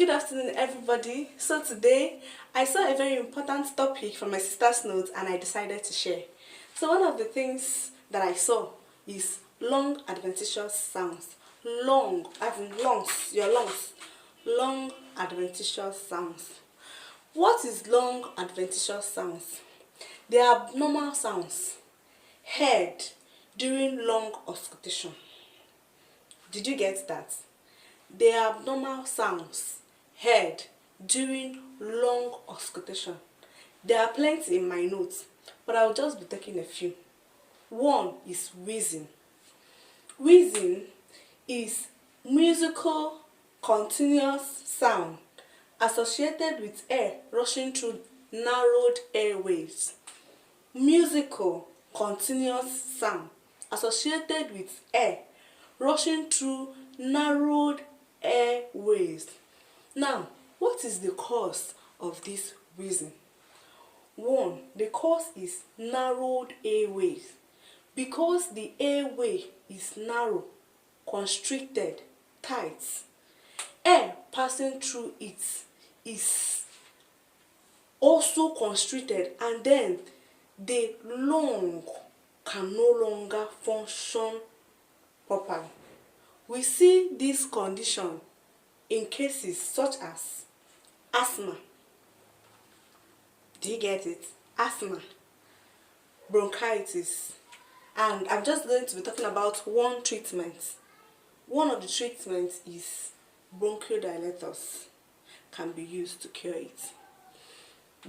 good afternoon everybody. So today I saw a very important topic from my sister's notes and I decided to share. So one of the things that I saw is long adventitious sounds. Long, as in lungs, your lungs. Long adventitious sounds. What is long adventitious sounds? They are abnormal sounds heard during long auscultation. Did you get that? They are abnormal sounds heard during long auscultation. There are plenty in my notes, but I will just be taking a few. One is wheezing. Wheezing is musical continuous sound associated with air rushing through narrowed airways. Musical continuous sound associated with air rushing through narrowed airways. Now, what is the cause of this wheezing? One, the cause is narrowed airways. Because the airway is narrow, constricted, tight, air passing through it is also constricted, and then the lung can no longer function properly. We see this condition in cases such as asthma. Do you get it? Asthma, bronchitis, and I'm just going to be talking about one treatment. One of the treatments is bronchodilators can be used to cure it.